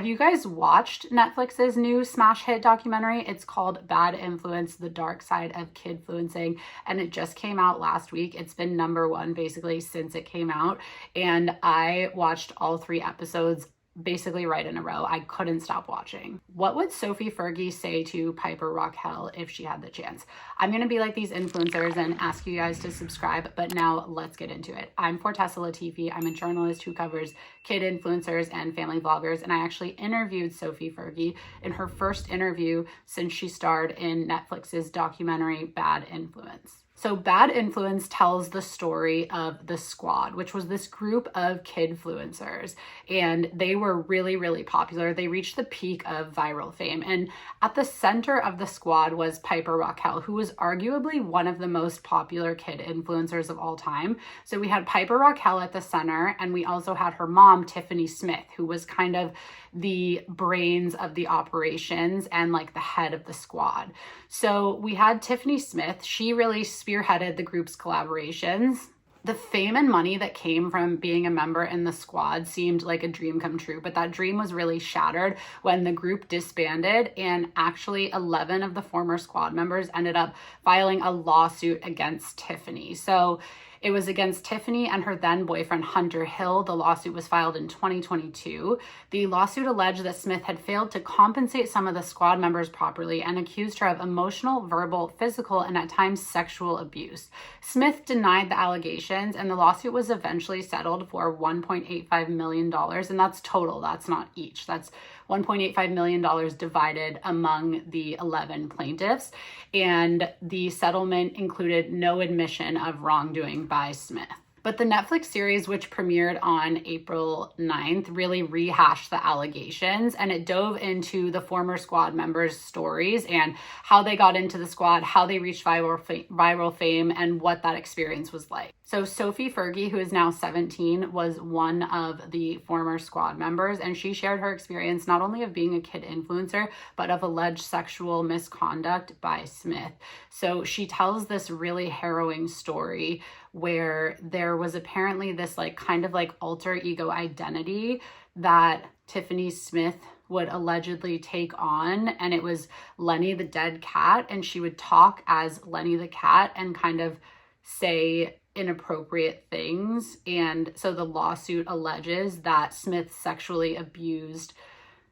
Have you guys watched Netflix's new smash hit documentary? It's called Bad Influence, The Dark Side of Kidfluencing, and it just came out last week. It's been #1 basically since it came out, and I watched all 3 episodes basically right in a row. I couldn't stop watching. What would Sophie Fergi say to Piper Rockelle if she had the chance? I'm going to be like these influencers and ask you guys to subscribe, but now let's get into it. I'm Fortesa Latifi. I'm a journalist who covers kid influencers and family vloggers, and I actually interviewed Sophie Fergi in her first interview since she starred in Netflix's documentary Bad Influence. So Bad Influence tells the story of The Squad, which was this group of kidfluencers, and they were really, really popular. They reached the peak of viral fame, and at the center of The Squad was Piper Rockelle, who was arguably one of the most popular kid influencers of all time. So we had Piper Rockelle at the center, and we also had her mom, Tiffany Smith, who was kind of the brains of the operations and like the head of The Squad. So we had Tiffany Smith. She really spearheaded the group's collaborations. The fame and money that came from being a member in The Squad seemed like a dream come true, but that dream was really shattered when the group disbanded, and actually 11 of the former Squad members ended up filing a lawsuit against Tiffany. So it was against Tiffany and her then boyfriend, Hunter Hill. The lawsuit was filed in 2022. The lawsuit alleged that Smith had failed to compensate some of the Squad members properly and accused her of emotional, verbal, physical, and at times sexual abuse. Smith denied the allegations, and the lawsuit was eventually settled for $1.85 million. And that's total, that's not each. That's $1.85 million divided among the 11 plaintiffs. And the settlement included no admission of wrongdoing by Smith. But the Netflix series, which premiered on April 9th, really rehashed the allegations, and it dove into the former Squad members' stories and how they got into the Squad, how they reached viral fame, and what that experience was like. So Sophie Fergi, who is now 17, was one of the former Squad members, and she shared her experience not only of being a kid influencer, but of alleged sexual misconduct by Smith. So she tells this really harrowing story where there was apparently this like kind of like alter ego identity that Tiffany Smith would allegedly take on, and it was Lenny the dead cat, and she would talk as Lenny the cat and kind of say inappropriate things. And so the lawsuit alleges that Smith sexually abused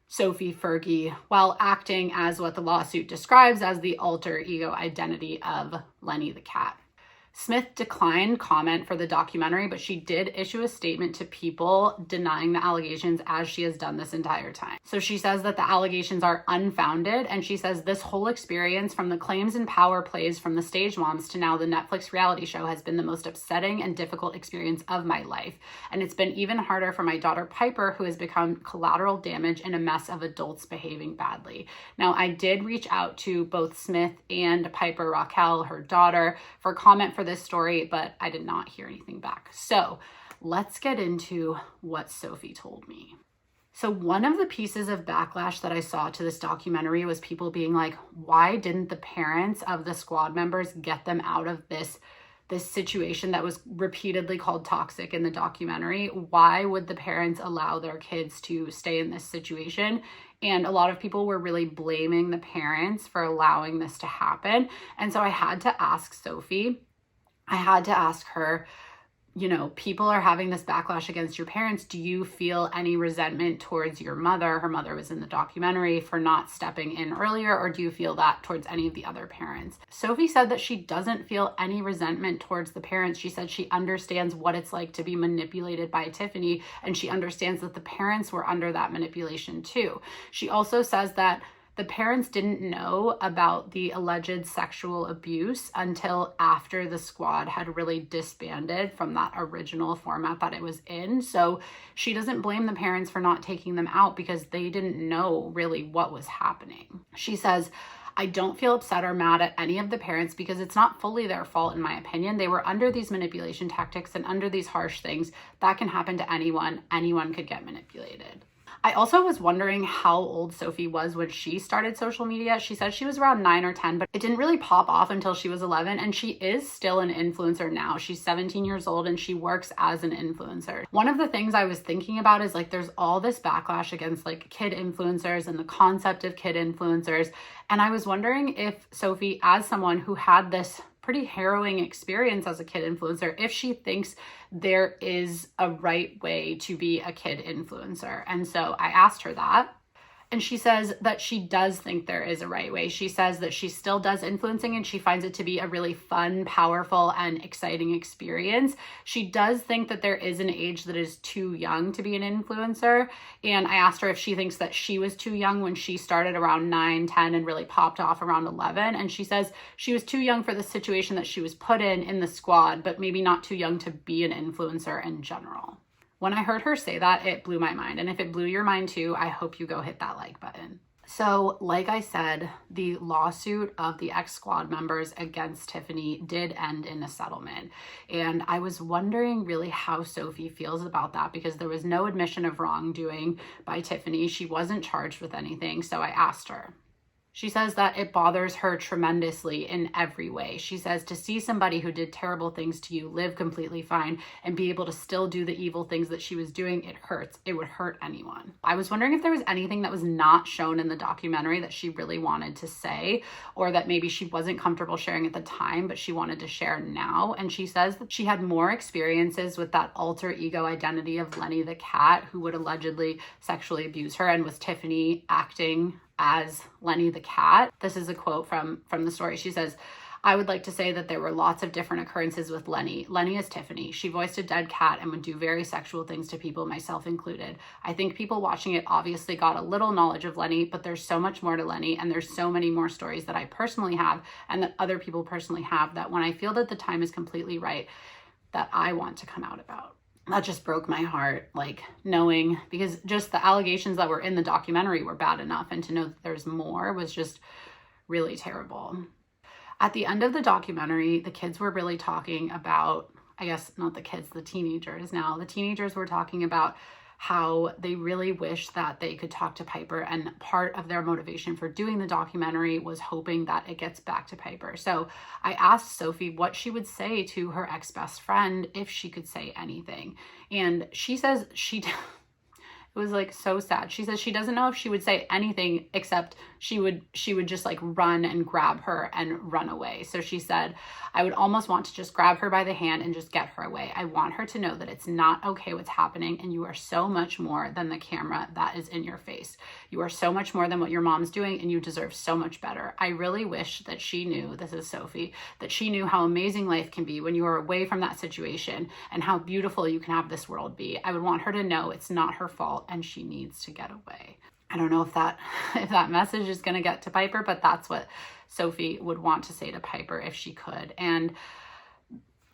Sophie Fergi while acting as what the lawsuit describes as the alter ego identity of Lenny the cat. Smith declined comment for the documentary, but she did issue a statement to People denying the allegations, as she has done this entire time. So she says that the allegations are unfounded, and she says this whole experience, from the claims and power plays from the stage moms to now the Netflix reality show, has been the most upsetting and difficult experience of my life. And it's been even harder for my daughter Piper, who has become collateral damage in a mess of adults behaving badly. Now, I did reach out to both Smith and Piper Rockelle, her daughter, for comment for this story, but I did not hear anything back. So let's get into what Sophie told me. So one of the pieces of backlash that I saw to this documentary was people being like, why didn't the parents of the Squad members get them out of this situation that was repeatedly called toxic in the documentary? Why would the parents allow their kids to stay in this situation? And a lot of people were really blaming the parents for allowing this to happen. And so I had to ask Sophie, I had to ask her, you know, people are having this backlash against your parents. Do you feel any resentment towards your mother? Her mother was in the documentary, for not stepping in earlier, or do you feel that towards any of the other parents? Sophie said that she doesn't feel any resentment towards the parents. She said she understands what it's like to be manipulated by Tiffany, and she understands that the parents were under that manipulation too. She also says that the parents didn't know about the alleged sexual abuse until after the Squad had really disbanded from that original format that it was in. So she doesn't blame the parents for not taking them out because they didn't know really what was happening. She says, I don't feel upset or mad at any of the parents because it's not fully their fault, in my opinion. They were under these manipulation tactics and under these harsh things that can happen to anyone. Anyone could get manipulated. I also was wondering how old Sophie was when she started social media. She said she was around 9 or 10, but it didn't really pop off until she was 11, and she is still an influencer now. She's 17 years old and she works as an influencer. One of the things I was thinking about is like there's all this backlash against like kid influencers and the concept of kid influencers, and I was wondering if Sophie, as someone who had this pretty harrowing experience as a kid influencer, if she thinks there is a right way to be a kid influencer. And so I asked her that. And she says that she does think there is a right way. She says that she still does influencing and she finds it to be a really fun, powerful, and exciting experience. She does think that there is an age that is too young to be an influencer. And I asked her if she thinks that she was too young when she started around 9, 10 and really popped off around 11. And she says she was too young for the situation that she was put in the squad, but maybe not too young to be an influencer in general. When I heard her say that, it blew my mind. And if it blew your mind too, I hope you go hit that like button. So like I said, the lawsuit of the ex-squad members against Tiffany did end in a settlement. And I was wondering really how Sophie feels about that, because there was no admission of wrongdoing by Tiffany. She wasn't charged with anything. So I asked her. She says that it bothers her tremendously in every way. She says to see somebody who did terrible things to you live completely fine and be able to still do the evil things that she was doing, it hurts. It would hurt anyone. I was wondering if there was anything that was not shown in the documentary that she really wanted to say, or that maybe she wasn't comfortable sharing at the time, but she wanted to share now. And she says that she had more experiences with that alter ego identity of Lenny the cat, who would allegedly sexually abuse her, and was Tiffany acting as Lenny the cat. This is a quote from the story. She says, "I would like to say that there were lots of different occurrences with Lenny. Lenny is Tiffany. She voiced a dead cat and would do very sexual things to people, myself included. I think people watching it obviously got a little knowledge of Lenny, but there's so much more to Lenny, and there's so many more stories that I personally have and that other people personally have, that when I feel that the time is completely right, that I want to come out about." That just broke my heart, like knowing, because just the allegations that were in the documentary were bad enough, and to know that there's more was just really terrible. At the end of the documentary, the kids were really talking about, I guess not the kids, the teenagers now. The teenagers were talking about how they really wish that they could talk to Piper, and part of their motivation for doing the documentary was hoping that it gets back to Piper. So I asked Sophie what she would say to her ex-best friend if she could say anything. And she says it was like so sad. She says she doesn't know if she would say anything except she would just like run and grab her and run away. So she said, "I would almost want to just grab her by the hand and just get her away. I want her to know that it's not okay what's happening, and you are so much more than the camera that is in your face. You are so much more than what your mom's doing, and you deserve so much better. I really wish that she knew," this is Sophie, "that she knew how amazing life can be when you are away from that situation, and how beautiful you can have this world be. I would want her to know it's not her fault and she needs to get away." I don't know if that message is going to get to Piper, but that's what Sophie would want to say to Piper if she could. And,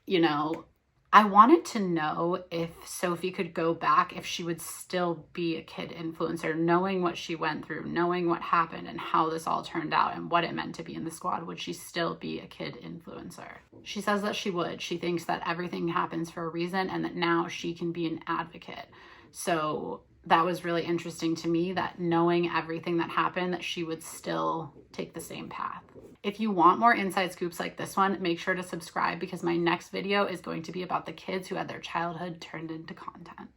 you know, I wanted to know if Sophie could go back, if she would still be a kid influencer, knowing what she went through, knowing what happened and how this all turned out and what it meant to be in the squad. Would she still be a kid influencer? She says that she would. She thinks that everything happens for a reason and that now she can be an advocate. So that was really interesting to me, that knowing everything that happened, that she would still take the same path. If you want more inside scoops like this one, make sure to subscribe, because my next video is going to be about the kids who had their childhood turned into content.